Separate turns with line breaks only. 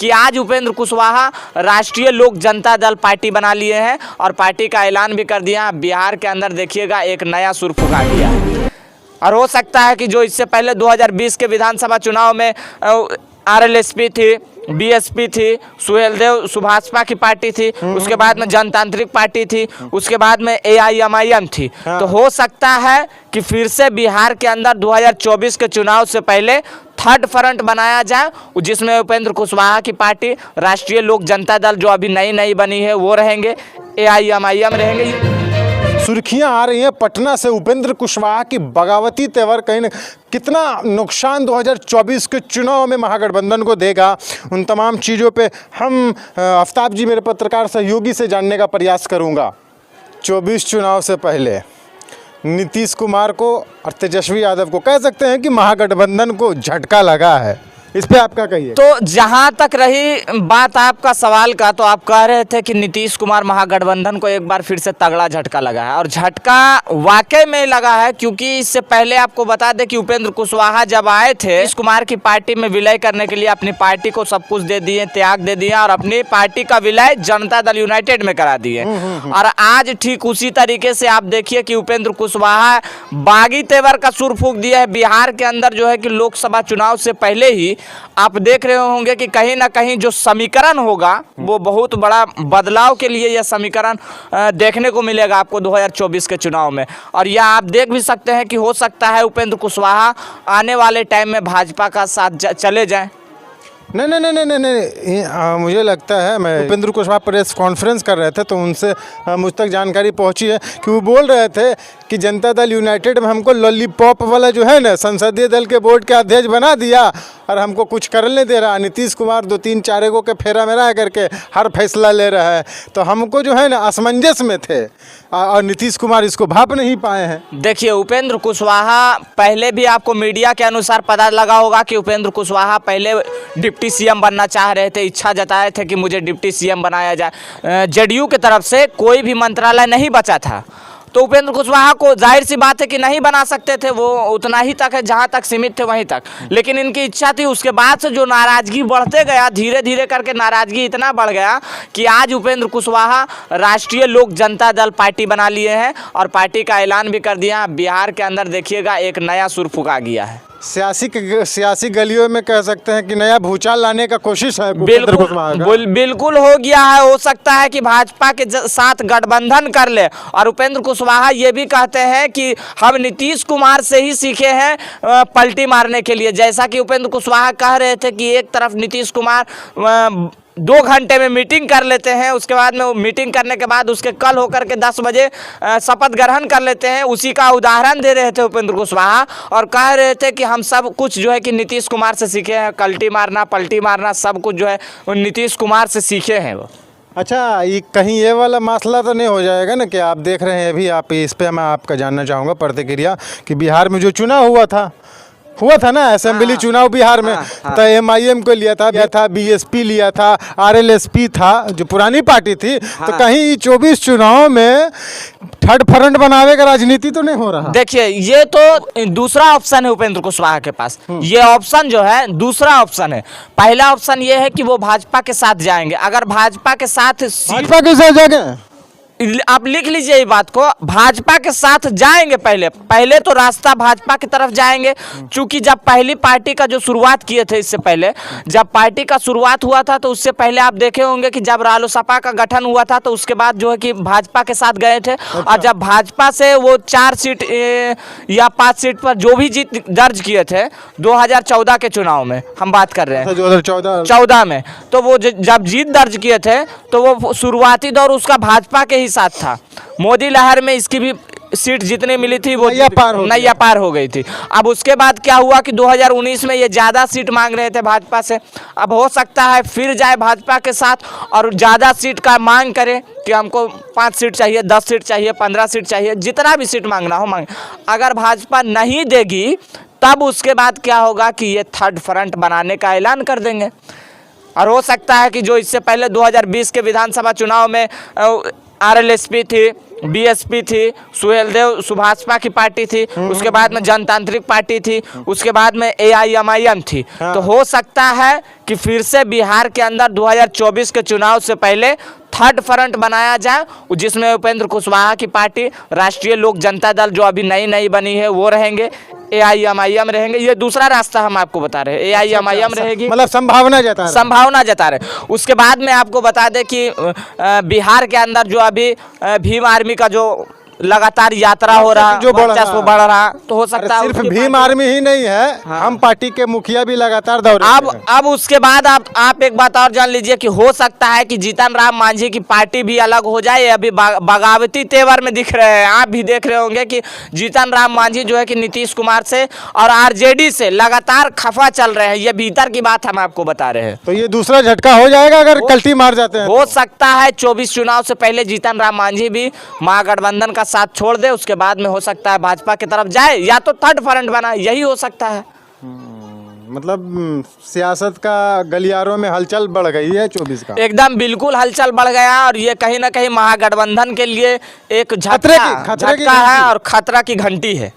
कि आज उपेंद्र कुशवाहा राष्ट्रीय लोक जनता दल पार्टी बना लिए हैं और पार्टी का ऐलान भी कर दिया। बिहार के अंदर देखिएगा एक नया सुर फुका दिया है। और हो सकता है कि जो इससे पहले 2020 के विधानसभा चुनाव में आरएलएसपी थी, बीएसपी थी, सुहेलदेव सुभाषपा की पार्टी थी, उसके बाद में जनतांत्रिक पार्टी थी, उसके बाद में एआईएमआईएम थी। तो हो सकता है कि फिर से बिहार के अंदर 2024 के चुनाव से पहले थर्ड फ्रंट बनाया जाए, जिसमें उपेंद्र कुशवाहा की पार्टी राष्ट्रीय लोक जनता दल जो अभी नई बनी है वो रहेंगे, एआईएमआईएम रहेंगे।
सुर्खियां आ रही हैं पटना से उपेंद्र कुशवाहा की बगावती तेवर कहीं न कितना नुकसान 2024 के चुनाव में महागठबंधन को देगा। उन तमाम चीज़ों पे हम आफ्ताब जी मेरे पत्रकार सहयोगी से जानने का प्रयास करूंगा। 24 चुनाव से पहले नीतीश कुमार को और तेजस्वी यादव को कह सकते हैं कि महागठबंधन को झटका लगा है, इस पे आप क्या कहिए?
तो जहां तक रही बात आपका सवाल का, तो आप कह रहे थे कि नीतीश कुमार महागठबंधन को एक बार फिर से तगड़ा झटका लगा है, और झटका वाकई में लगा है। क्योंकि इससे पहले आपको बता दें कि उपेंद्र कुशवाहा जब आए थे नीतीश कुमार की पार्टी में विलय करने के लिए अपनी पार्टी को सब कुछ दे दिए, त्याग दे दिया और अपनी पार्टी का विलय जनता दल यूनाइटेड में करा दिए। और आज ठीक उसी तरीके से आप देखिए कि उपेंद्र कुशवाहा बागी तेवर का सुर फूंक दिया है। बिहार के अंदर जो है कि लोकसभा चुनाव से पहले ही आप देख रहे होंगे कि कहीं ना कहीं जो समीकरण होगा वो बहुत बड़ा बदलाव के लिए यह समीकरण देखने को मिलेगा आपको 2024 के चुनाव में। और यह आप देख भी सकते हैं कि हो सकता है उपेंद्र कुशवाहा आने वाले टाइम में भाजपा का साथ चले जाएं।
नहीं, मुझे लगता है मैं उपेंद्र कुशवाहा प्रेस कॉन्फ्रेंस कर रहे थे तो उनसे मुझ तक जानकारी पहुंची है कि वो बोल रहे थे कि जनता दल यूनाइटेड में हमको लॉलीपॉप वाला जो है ना संसदीय दल के बोर्ड के अध्यक्ष बना दिया और हमको कुछ करने दे रहा। नीतीश कुमार 2-3 चारेगो के फेरा में रह करके हर फैसला ले रहा है, तो हमको जो है ना असमंजस में थे और नीतीश कुमार इसको भाप नहीं पाए हैं।
देखिए उपेंद्र कुशवाहा पहले भी आपको मीडिया के अनुसार पता लगा होगा कि उपेंद्र कुशवाहा पहले डिप्टी सीएम बनना चाह रहे थे, इच्छा जताए थे कि मुझे डिप्टी सीएम बनाया जाए। जेडीयू की तरफ से कोई भी मंत्रालय नहीं बचा था, तो उपेंद्र कुशवाहा को जाहिर सी बात है कि नहीं बना सकते थे, वो उतना ही तक है जहां तक सीमित थे वहीं तक। लेकिन इनकी इच्छा थी। उसके बाद से जो नाराजगी बढ़ते गया, धीरे धीरे करके नाराजगी इतना बढ़ गया कि आज उपेंद्र कुशवाहा राष्ट्रीय लोक जनता दल पार्टी बना लिए हैं और पार्टी का ऐलान भी कर दिया। बिहार के अंदर देखिएगा एक नया सुर फुका गया है।
सियासी गलियों में कह सकते हैं कि नया भूचाल लाने का कोशिश है।
बिल्कुल हो गया है। हो सकता है कि भाजपा के साथ गठबंधन कर ले। और उपेंद्र कुशवाहा ये भी कहते हैं कि हम नीतीश कुमार से ही सीखे हैं पलटी मारने के लिए। जैसा कि उपेंद्र कुशवाहा कह रहे थे कि एक तरफ नीतीश कुमार 2 घंटे में मीटिंग कर लेते हैं, उसके बाद में मीटिंग करने के बाद उसके कल होकर के 10 बजे शपथ ग्रहण कर लेते हैं। उसी का उदाहरण दे रहे थे उपेंद्र कुशवाहा और कह रहे थे कि हम सब कुछ जो है कि नीतीश कुमार से सीखे हैं, कल्टी मारना, पलटी मारना, सब कुछ जो है नीतीश कुमार से सीखे हैं वो।
अच्छा, ये कहीं ये वाला मसला तो नहीं हो जाएगा ना कि आप देख रहे हैं अभी, आप इस पे मैं आपका जानना चाहूँगा प्रतिक्रिया कि बिहार में जो चुनाव हुआ था ना असेंबली चुनाव बिहार में, तो एमआईएम को लिया था, बीएसपी लिया था, आरएलएसपी था जो पुरानी पार्टी थी। तो कहीं 24 चुनाव में थर्ड फ्रंट बनावे का राजनीति तो नहीं हो रहा?
देखिए ये तो दूसरा ऑप्शन है उपेंद्र कुशवाहा के पास। ये ऑप्शन जो है दूसरा ऑप्शन है। पहला ऑप्शन ये है कि वो भाजपा के साथ जाएंगे। अगर भाजपा के साथ
जाएंगे,
आप लिख लीजिए ये बात को, भाजपा के साथ जाएंगे। पहले तो रास्ता भाजपा की तरफ जाएंगे। चूंकि जब पहली पार्टी का जो शुरुआत किए थे, इससे पहले जब पार्टी का शुरुआत हुआ था तो उससे पहले आप देखे होंगे कि जब रालोसपा का गठन हुआ था तो उसके बाद जो है कि भाजपा के साथ गए थे। और जब भाजपा से वो 4 सीट या 5 सीट पर जो भी जीत दर्ज किए थे 2014 के चुनाव में हम बात कर रहे हैं, 2014 में, तो वो जब जीत दर्ज किए थे तो वो शुरुआती दौर उसका भाजपा के साथ था। मोदी लहर में इसकी भी सीट जितनी मिली थी वो नैया पार हो गई थी। अब उसके बाद क्या हुआ कि 2019 में ये ज़्यादा सीट मांग रहे थे भाजपा से। अब हो सकता है फिर जाए भाजपा के साथ और ज़्यादा सीट का मांग करे कि हमको 5 सीट चाहिए, 10 सीट चाहिए, 15 सीट चाहिए, जितना भी सीट मांगना हो मांगे। अगर भाजपा नहीं देगी तब उसके बाद क्या होगा कि ये थर्ड फ्रंट बनाने का ऐलान कर देंगे। और हो सकता है कि जो इससे पहले 2020 के विधानसभा चुनाव में आरएलएसपी थी, बीएसपी थी, सुहेलदेव सुभाषपा की पार्टी थी, उसके बाद में जनतांत्रिक पार्टी थी, उसके बाद में AIMIM थी। तो हो सकता है कि फिर से बिहार के अंदर 2024 के चुनाव से पहले थर्ड फ्रंट बनाया जाए, जिसमें उपेंद्र कुशवाहा की पार्टी, राष्ट्रीय लोक जनता दल जो अभी नई बनी है वो रहेंगे, AIMIM रहेंगे। ये दूसरा रास्ता हम आपको बता रहे हैं, AIMIM रहेगी,
मतलब संभावना जता
रहे। उसके बाद में आपको बता दें कि बिहार के अंदर जो अभी भीम आर्मी का जो लगातार यात्रा हो रहा,
जो बढ़
रहा, तो हो सकता है
सिर्फ
उसकी
भीम आर्मी ही नहीं है, हम पार्टी के मुखिया भी लगातार दौरे
अब उसके बाद आप एक बात और जान लीजिए कि हो सकता है कि जीतन राम मांझी की पार्टी भी अलग हो जाए। अभी बगावती तेवर में दिख रहे हैं, आप भी देख रहे होंगे कि जीतन राम मांझी जो है कि नीतीश कुमार से और RJD से लगातार खफा चल रहे हैं। ये भीतर की बात हम आपको बता रहे हैं।
तो ये दूसरा झटका हो जाएगा अगर कल्टी मार जाते हैं।
हो सकता है 24 चुनाव से पहले जीतन राम मांझी भी महागठबंधन का साथ छोड़ दे, उसके बाद में हो सकता है भाजपा की तरफ जाए या तो थर्ड फ्रंट बनाए, यही हो सकता है।
मतलब सियासत का गलियारों में हलचल बढ़ गई है 24 का,
एकदम बिल्कुल हलचल बढ़ गया और ये कहीं ना कहीं महागठबंधन के लिए एक झटका है और खतरा की घंटी है।